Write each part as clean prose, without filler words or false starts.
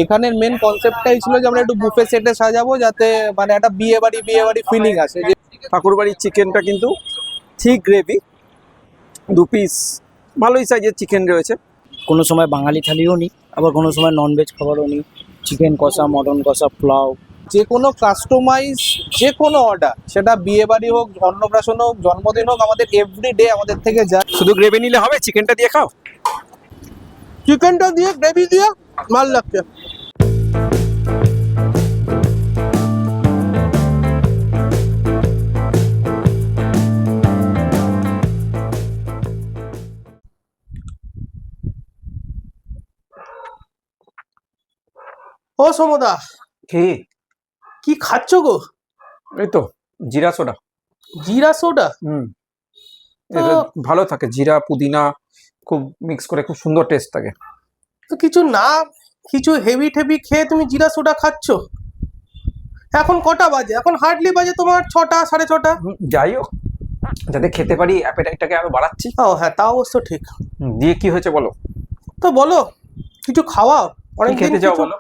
এখানের মেন কনসেপ্টটাই ছিল যে আমরা একটু বুফে সেটে সাজাবো, যাতে মানে একটা বিয়ে বাড়ি ফিলিং আসে। যে ঠাকুরবাড়ির চিকেনটা কিন্তু ঠিক গ্রেভি, 2 পিস ভালোই সাইজের চিকেন রয়েছে। কোনো সময় বাঙালি থালিও নিই, আবার কোনো সময় ননভেজ খাবারও নিই, চিকেন কষা, মটন কষা, পোলাও। যে কোনো কাস্টমাইজ যে কোনো অর্ডার, সেটা বিয়ে বাড়ি হোক, অন্নপ্রাশন হোক, জন্মদিন হোক, আমাদের এভরিডে আমাদের থেকে যায়। শুধু গ্রেভি নিলে হবে? চিকেনটা দিয়ে খাও। চিকেনটা দিয়ে গ্রেভি দিয়ে মাল লাগছে। ও সমদা, কি খাচ্ছ গো? এই তো জিরা সোডা। জিরা সোডা? এটা ভালো থাকে, জিরা পুদিনা খুব মিক্স করে খুব সুন্দর টেস্ট থাকে। তো কিছু না, কিছু হেভি টেভি খেয়ে তুমি জিরা সোডা খাচ্ছ? এখন কটা বাজে? এখন হার্ডলি বাজে তোমার 6টা 6:30। যাই হোক, যাতে খেতে পারি অ্যাপেটাইটটাকে আরো বাড়াচ্ছি। ও হ্যাঁ, তা অবশ্য ঠিক। দিয়ে কি হয়েছে বলো? তো বলো, কিছু খাওয়াও। অনেক খেতে যাও বলো।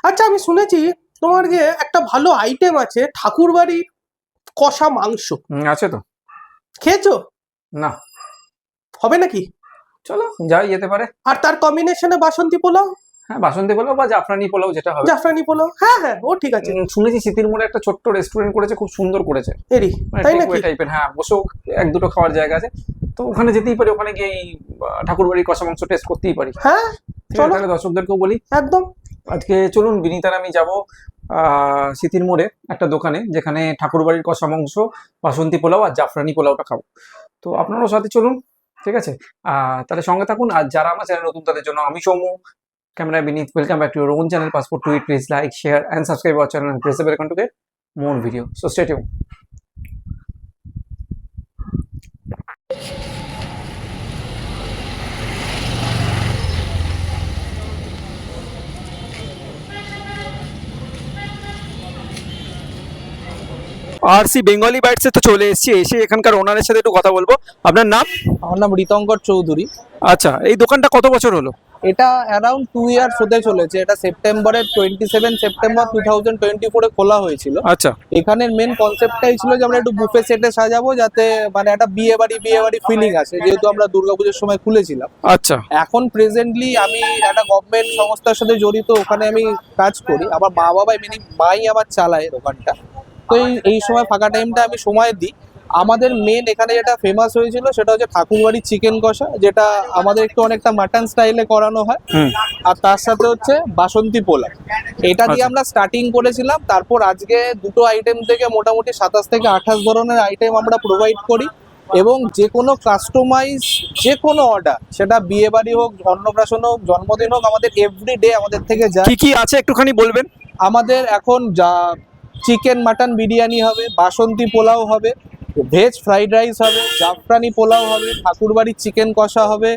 আচ্ছা, আমি শুনেছি তোমার যে একটা ভালো আইটেম আছে, ঠাকুরবাড়ির কষা মাংস। আছে তো। খেয়েছো? না। হবে নাকি? চলো যাই, যেতে পারে। আর তার কম্বিনেশনে বাসন্তী পোলাও। হ্যাঁ, বাসন্তী পোলাও বা জাফরানি পোলাও, যেটা হবে। জাফরানি পোলাও, হ্যাঁ হ্যাঁ, ও ঠিক আছে। শুনেছি সিতির মোড়ে একটা ছোট্ট রেস্টুরেন্ট করেছে, খুব সুন্দর করেছে। এরি তাই নাকি? টাইপের, হ্যাঁ, বসেও 1-2টো খাওয়ার জায়গা আছে, তো ওখানে যেতেই পারি। ওখানে গিয়ে ঠাকুরবাড়ির কষা মাংস টেস্ট করতেই পারি। হ্যাঁ চলো, তাহলে দর্শকদেরকেও বলি একদম। আজকে চলুন বিনীতার আমি যাবো সিতির মোড়ে একটা দোকানে, যেখানে ঠাকুরবাড়ির কষা মাংস, বাসন্তী পোলাও আর জাফরানি পোলাওটা খাবো। তো আপনারাও সাথে চলুন, ঠিক আছে? তাহলে সঙ্গে থাকুন। আর যারা আমার চ্যানেল নতুন, তাদের জন্য আমি সৌম্য, ক্যামেরায় Binit. Welcome back to your own channel passport to eat. Please like, share and subscribe our channel and press the bell icon to get more video. So stay tuned. RC Bengali বাইটসে তো চলে এসেছি। এসে এখানকার ওনারের সাথে একটু কথা বলবো। আপনার নাম? আমার নাম ঋতঙ্কর চৌধুরী। আচ্ছা, এই দোকানটা কত বছর হলো? এটা অ্যারাউন্ড 2 ইয়ার্স হতে চলেছে। এটা সেপ্টেম্বরের 27 সেপ্টেম্বর 2024 খোলা হয়েছিল। আচ্ছা, এখানের মেন কনসেপ্টটাই ছিল যে আমরা একটু বুফে সেটে সাজাবো, যাতে মানে একটা বিয়ে বাড়ি ফিলিং আসে, যেহেতু আমরা দুর্গাপুজোর সময় খুলেছিলাম। আচ্ছা। এখন প্রেজেন্টলি আমি একটা গভর্নমেন্ট সংস্থার সাথে জড়িত, ওখানে আমি কাজ করি। আমার মা বাবাই মাই আমার চালায় দোকানটা। তো এই সময় ফাঁকা টাইমটা আমি সময় দিই। আমাদের মেন এখানে যেটা ফেমাস হয়েছিল সেটা হচ্ছে ঠাকুরবাড়ির চিকেন কষা, যেটা আমাদের একটু অনেকটা মাটন স্টাইলে করানো হয়। আর তার সাথে হচ্ছে বাসন্তী পোলাও। এটা দিয়ে আমরা স্টার্টিং করেছিলাম। তারপর আজকে দুটো আইটেম থেকে মোটামুটি 27 থেকে 28 ধরনের আইটেম আমরা প্রোভাইড করি। এবং যে কোনো কাস্টমাইজ যে কোনো অর্ডার, সেটা বিয়ে বাড়ি হোক, অন্নপ্রাশন হোক, জন্মদিন হোক, আমাদের এভরিডে আমাদের থেকে যায়। কি কি আছে একটুখানি বলবেন? আমাদের এখন যা চিকেন মাটন বিরিয়ানি হবে, বাসন্তী পোলাও হবে, ভেজ ফ্রাইড রাইস হবে, জাফরানি পোলাও হবে, ঠাকুরবাড়ির চিকেন কষা হবে,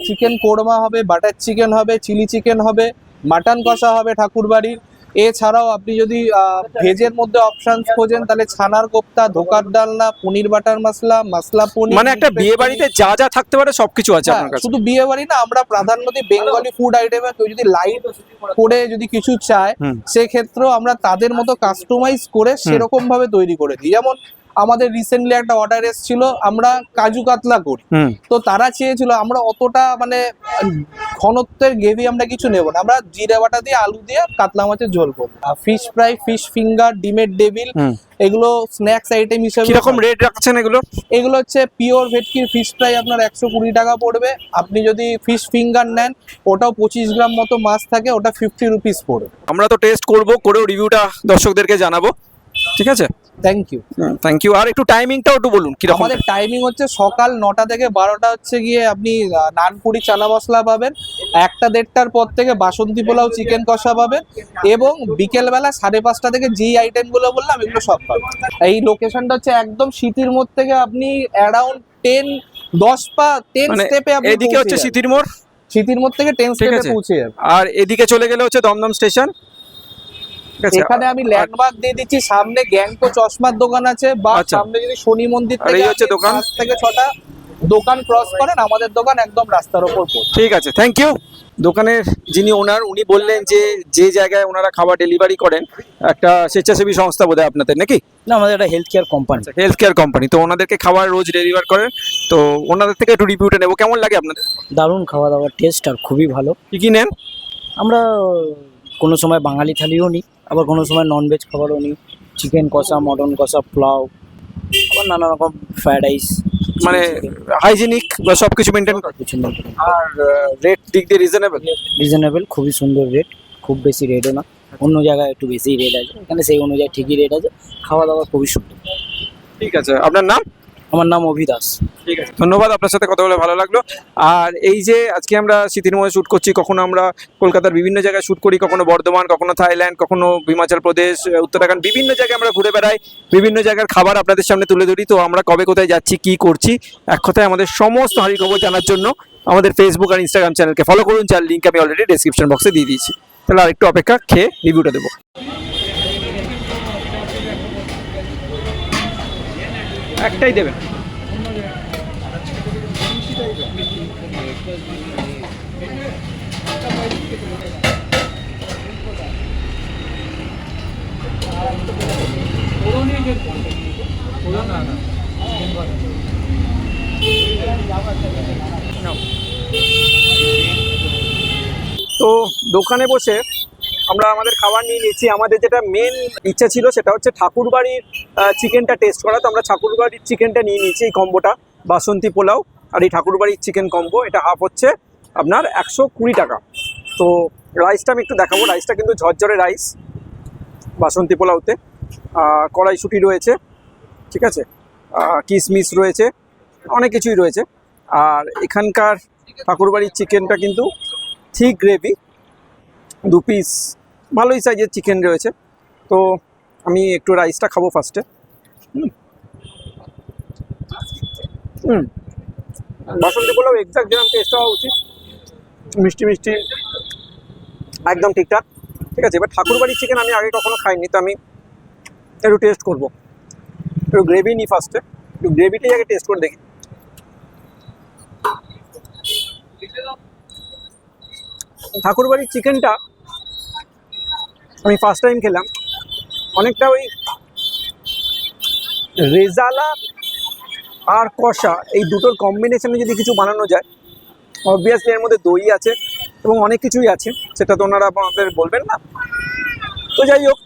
চিকেন কোরমা হবে, বাটার চিকেন হবে, চিলি চিকেন হবে, মাটন কষা হবে ঠাকুরবাড়ির। এছাড়াও আপনি যদি ভেজের মধ্যে অপশনস খোঁজেন, তাহলে ছানার কোপ্তা, ধোকার ডালনা, পনির বাটার মশলা, মশলা পনির। মানে একটা বিয়ে বাড়িতে যা যা থাকতে পারে সবকিছু আছে আপনার কাছে। শুধু বিয়ে বাড়ি না, আমরা প্রাধান্য দিই বেঙ্গলি ফুড আইটেমে। কেউ যদি লাইট করে যদি কিছু চায়, সেক্ষেত্রেও আমরা তাদের মতো কাস্টমাইজ করে সেরকম ভাবে তৈরি করে দিই। যেমন আমাদের রিসেন্টলি একটা অর্ডার এসেছিল, আমরা কাজু কাতলা করি। তো তারা চেয়েছিল আমরা অতটা মানে ঘনত্বের গ্রেভি আমরা কিছু নেব না, আমরা জিরে বাটা দিয়ে আলু দিয়ে কাতলা মাছের ঝোল করবো। ফিশ ফ্রাই, ফিশ ফিঙ্গার, ডিমের ডেভিল, এগুলো স্ন্যাক্স আইটেম হিসেবে। কিরকম রেট রাখছেন এগুলো? এগুলো হচ্ছে পিওর ভেটকির ফিশ ফ্রাই, আপনার 120 টাকা পড়বে। আপনি যদি ফিশ ফিঙ্গার নেন, ওটাও 25 গ্রাম মতো মাছ থাকে, ওটা 50 রুপিস পড়বে। আমরা তো টেস্ট করবো, করেও রিভিউটা দর্শকদেরকে জানাবো, ঠিক আছে? Thank you. Thank you. আর একটু টাইমিংটাও একটু বলুন কিরকম? আমাদের টাইমিং হচ্ছে সকাল 9টা থেকে 12টা হচ্ছে গিয়ে আপনি নানপুরি চানা মশলা পাবেন। 1টা-1:30টার পর থেকে বাসন্তী পোলাও, চিকেন কষা পাবেন। এবং বিকেলবেলা 5:30টা থেকে যেই আইটেমগুলো বললাম এগুলো সব পাবেন। এই লোকেশনটা হচ্ছে একদম সিটির মোড় থেকে আপনি অ্যারাউন্ড 10 স্টেপে আপনি এদিকে হচ্ছে সিতির মোড়। সিটির মোড় থেকে 10 স্টেপে পৌঁছে যাবেন। আর এদিকে চলে গেলে হচ্ছে দমদম স্টেশন। এখানে আমি ল্যান্ডমার্ক দিয়ে দিচ্ছি, সামনে গ্যাংকো চশমার দোকান আছে, বা সামনে যদি শনি মন্দির থেকে হচ্ছে দোকান 5 থেকে 6টা দোকান ক্রস করেন, আমাদের দোকান একদম রাস্তার উপর পড়ছে। ঠিক আছে, থ্যাংক ইউ। দোকানের যিনি ওনার উনি বললেন যে যে জায়গায় ওনারা খাবার ডেলিভারি করেন একটা স্বেচ্ছাসেবী সংস্থা বোধহয় আপনাদের নাকি? না, আমাদের একটা health care company. Health care company, তো ওনাদেরকে খাবার রোজ ডেলিভার করেন, তো ওনাদের থেকে একটু রিভিউটা নেবো। কেমন লাগে আপনাদের? দারুণ খাওয়া দাওয়ার টেস্ট আর খুবই ভালো। কি কি নেন? আমরা কোনো সময় বাঙালি থালিও নিই, আবার কোনো সময় ননভেজ খাবারও নিই। চিকেন কষা, মটন কষা, পোলাও, আবার নানা রকম ফ্রাইড রাইস, মানে হাইজিনিক বা সবকিছু মেনটেন কিছু আর রেট দিক দিয়ে রিজনেবল? রিজনেবল, খুবই সুন্দর রেট, খুব বেশি রেটও না। অন্য জায়গায় একটু বেশি রেট আছে, এখানে সেই অনুযায়ী ঠিকই রেট আছে। খাওয়া দাওয়া খুবই সুন্দর। ঠিক আছে, আপনার নাম? আমার নাম অভিদাস। ঠিক আছে, ধন্যবাদ, আপনার সাথে কথা বলে ভালো লাগলো। আর এই যে আজকে আমরা স্মৃতির মধ্যে শ্যুট করছি, কখনো আমরা কলকাতার বিভিন্ন জায়গায় শ্যুট করি, কখনো বর্ধমান, কখনো থাইল্যান্ড, কখনো হিমাচল প্রদেশ, উত্তরাখণ্ড, বিভিন্ন জায়গায় আমরা ঘুরে বেড়াই, বিভিন্ন জায়গার খাবার আপনাদের সামনে তুলে ধরি। তো আমরা কবে কোথায় যাচ্ছি, কি করছি, এক কথায় আমাদের সমস্ত হাঁড়ি খবর জানার জন্য আমাদের ফেসবুক আর ইনস্টাগ্রাম চ্যানেলকে ফলো করুন, যার লিঙ্ক আমি অলরেডি ডেসক্রিপশন বক্সে দিয়ে দিয়েছি। তাহলে আর একটু অপেক্ষা, খেয়ে রিভিউটা দেবো। একটাই দেবেন। তো দোকানে বসে আমরা আমাদের খাবার নিয়ে নিয়েছি। আমাদের যেটা মেন ইচ্ছা ছিল সেটা হচ্ছে ঠাকুরবাড়ির চিকেনটা টেস্ট করা। তো আমরা ঠাকুরবাড়ির চিকেনটা নিয়ে নিয়েছি, এই কম্বোটা, বাসন্তী পোলাও আর এই ঠাকুরবাড়ির চিকেন কম্বো। এটা হাফ হচ্ছে আপনার 120 টাকা। তো রাইসটা আমি একটু দেখাবো। রাইসটা কিন্তু ঝরঝরে রাইস বাসন্তী পোলাওতে। কড়াইশুঁটি রয়েছে, ঠিক আছে, কিশমিশ রয়েছে, অনেক কিছুই রয়েছে। আর এখানকার ঠাকুরবাড়ির চিকেনটা কিন্তু ঠিক গ্রেভি, 2 পিস ভালোই সাইজের চিকেন রয়েছে। তো আমি একটু রাইসটা খাবো ফার্স্টে। বাসন্তী পোলাও এক্সাক্ট যেরকম টেস্ট হওয়া উচিত, মিষ্টি মিষ্টি, একদম ঠিকঠাক। ঠিক আছে, এবার ঠাকুরবাড়ির চিকেন আমি আগে কখনো খাইনি, তো আমি একটু টেস্ট করবো। একটু গ্রেভি নিই ফার্স্টে, একটু গ্রেভিটাই আগে টেস্ট করে দেখি। ঠাকুরবাড়ির চিকেনটা আমি ফার্স্ট টাইম খেলাম, অনেকটা ওই রেজালা আর কষা এই দুটোর কম্বিনেশনে যদি কিছু বানানো যায়, অবভিয়াসলি এর মধ্যে দই আছে এবং অনেক কিছুই আছে, সেটা তো ওনারা আমাদের বলবেন না। তো যাই হোক,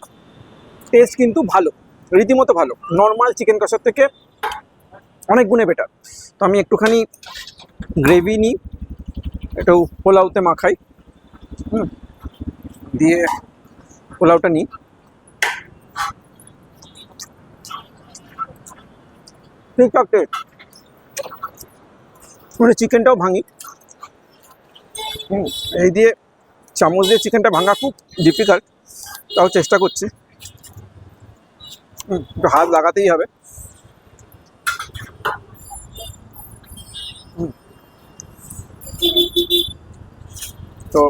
টেস্ট কিন্তু ভালো, রীতিমতো ভালো, নর্মাল চিকেন কষার থেকে অনেক গুণে বেটার। তো আমি একটুখানি গ্রেভি নিই, একটু পোলাওতে মাখাই, দিয়ে পোলাওটা নিই। ঠিকঠাক টেস্ট, মানে চিকেনটাও ভাঙি। এই দিয়ে চামচ দিয়ে চিকেনটা ভাঙা খুব ডিফিকাল্ট, তাও চেষ্টা করছি। একটু হাত লাগাতেই হবে। তো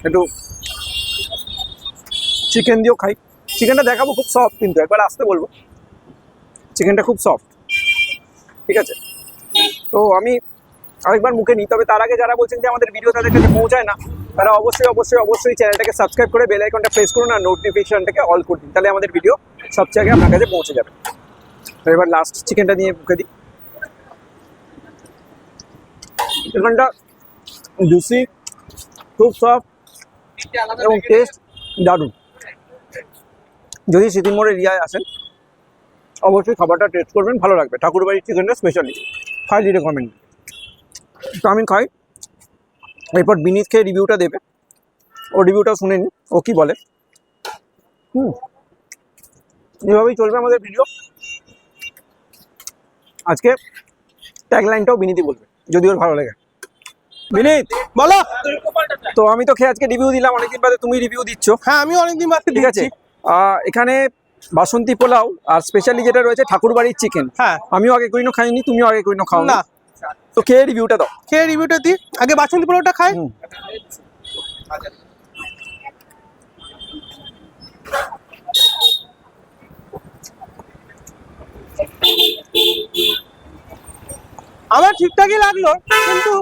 একটু চিকেন দিয়েও খাই। চিকেনটা দেখাবো, খুব সফট, কিন্তু একবার আসতে বলবো, চিকেনটা খুব সফট, ঠিক আছে। তো আমি আরেকবার মুখে নিই। তবে তার আগে যারা বলছেন যে আমাদের ভিডিও তাদের কাছে পৌঁছায় না, তারা অবশ্যই অবশ্যই অবশ্যই চ্যানেলটাকে সাবস্ক্রাইব করে বেল আইকনটা প্রেস করুন আর নোটিফিকেশনটাকে অল করে দিন, তাহলে আমাদের ভিডিও সবচেয়ে আগে আপনার কাছে পৌঁছে যাবে। তো এবার লাস্ট চিকেনটা নিয়ে মুখে দিই। চিকেনটা জুসি, খুব সফট এবং টেস্ট দারুণ। যদি স্মৃতির মোড় এরিয়ায় আসেন, অবশ্যই খাবারটা টেস্ট করবেন, ভালো লাগবে। ঠাকুরবাড়ির চিকেনটা স্পেশালি হাইলি রেকমেন্ড। তো আমি খাই, এরপর বিনীত খেয়ে রিভিউটা দেবে, ও রিভিউটা শুনে নিন ও কী বলে। এভাবেই চলবে আমাদের ভিডিও। আজকে ট্যাগলাইনটাও বিনীতই বলবে, যদি ওর ভালো লাগে। বিনীত বলো। তো আমি তো খেয়ে আজকে রিভিউ দিলাম, অনেকদিন বাদে তুমি রিভিউ দিচ্ছ। হ্যাঁ, আমি অনেকদিন বাদ ঠিক আছে। এখানে বাসন্তী পোলাও আর স্পেশালি যেটা রয়েছে ঠাকুরবাড়ির চিকেন, হ্যাঁ, আমিও আগে কোইনো খাইনি, তুমিও আগে কোইনো খাও না। তো খেয়ে রিভিউটা দাও। খেয়ে রিভিউটা দিই, আগে বাসন্তী পোলাওটা খাই। আমার ঠিকঠাকই লাগলো, কিন্তু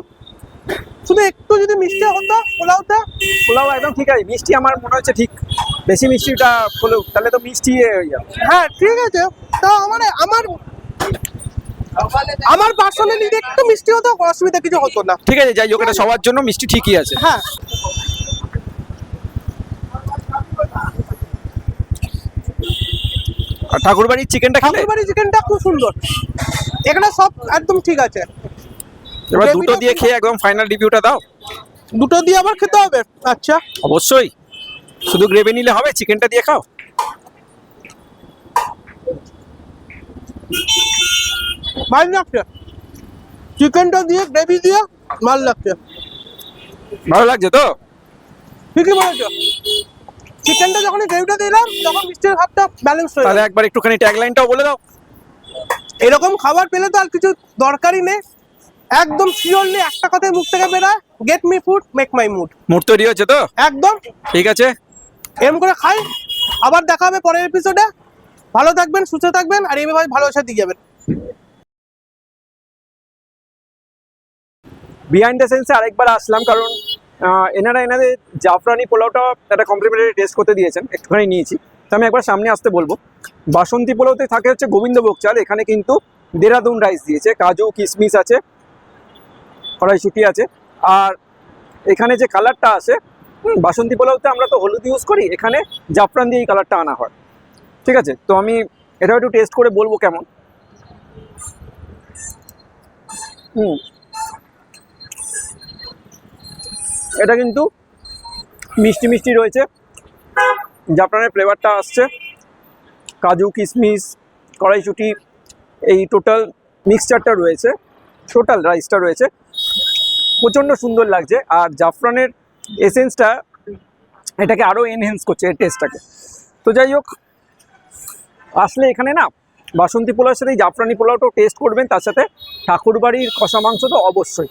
শুধু একটু যদি মিষ্টি হতো পোলাওটা। পোলাও একদম ঠিক আছে, মিষ্টি আমার মনে হচ্ছে ঠিক বেশি মিষ্টিটা পোলাও, তাহলে তো মিষ্টি হয়ে যাবে। হ্যাঁ ঠিক আছে, তা আমার আমার পার্সোনালি একটু মিষ্টি হতো অসুবিধা কিছু হতো না। ঠিক আছে, যাই হোক, এটা সবার জন্য মিষ্টি ঠিকই আছে। হ্যাঁ আর ঠাকুরবাড়ির চিকেনটা খেলে? ঠাকুরবাড়ি চিকেনটা খুব সুন্দর, এখানে সব একদম ঠিক আছে। এবার দুটো দিয়ে খেয়ে একদম ফাইনাল রিভিউটা দাও। দুটো দিয়ে আবার খেতে হবে? আচ্ছা অবশ্যই, শুধু গ্রেভি নিলে হবে, চিকেনটা দিয়ে খাও। ভালো লাগছে, চিকেনটা দিয়ে গ্রেভি দিয়ে ভালো লাগছে। ভালো লাগছে তো? ঠিকই বলেছো, চিকেনটা যখন গ্রেভিটা দিলাম তখন মিষ্টির ভাবটা ব্যালেন্স হয়ে তাহলে গেল। একবার একটুখানি ট্যাগলাইনটাও বলে দাও। এরকম খাবার পেলে তো আর কিছু দরকারই নেই, একদম শিওরলি একটা কথাই মুখ থেকে বেরোয়, get me food make my mood. Mood তৈরি হচ্ছে তো? একদম ঠিক আছে, এরকম করে খাই। আবার দেখা হবে পরের এপিসোডে। ভালো থাকবেন, সুস্থ থাকবেন, আর এইভাবে ভালোবাসা দিয়ে যাবেন। বিহাইন্ড দ্য সেন্সে আরেকবার আসলাম, কারণ এনাদের জাফরানি পোলাওটা একটা কমপ্লিমেন্টারি টেস্ট করতে দিয়েছেন, একটুখানি নিয়েছি, তো আমি একবার সামনে আসতে বলবো। বাসন্তী পোলাওতে থাকে হচ্ছে গোবিন্দভোগ চাল, এখানে কিন্তু দেরাদুন রাইস দিয়েছে, কাজু কিশমিশ আছে, কড়াইশুঁটি আছে, আর এখানে যে কালারটা আসে, বাসন্তী পোলাওতে আমরা তো হলুদ ইউজ করি, এখানে জাফরান দিয়ে এই কালারটা আনা হয়। ঠিক আছে, তো আমি এটা একটু টেস্ট করে বলবো কেমন। এটা কিন্তু মিষ্টি মিষ্টি রয়েছে, জাফরানের ফ্লেভারটা আসছে, কাজু কিশমিশ কড়াইশুঁটি এই টোটাল মিক্সচারটা রয়েছে, টোটাল রাইসটা রয়েছে, প্রচণ্ড সুন্দর লাগছে। আর জাফরানের এসেন্সটা এটাকে আরও এনহেন্স করছে এর টেস্টটাকে। তো যাই হোক, আসলে এখানে না বাসন্তী পোলাওর সাথে এই জাফরানি পোলাওটাও টেস্ট করবেন, তার সাথে ঠাকুরবাড়ির কষা মাংস তো অবশ্যই।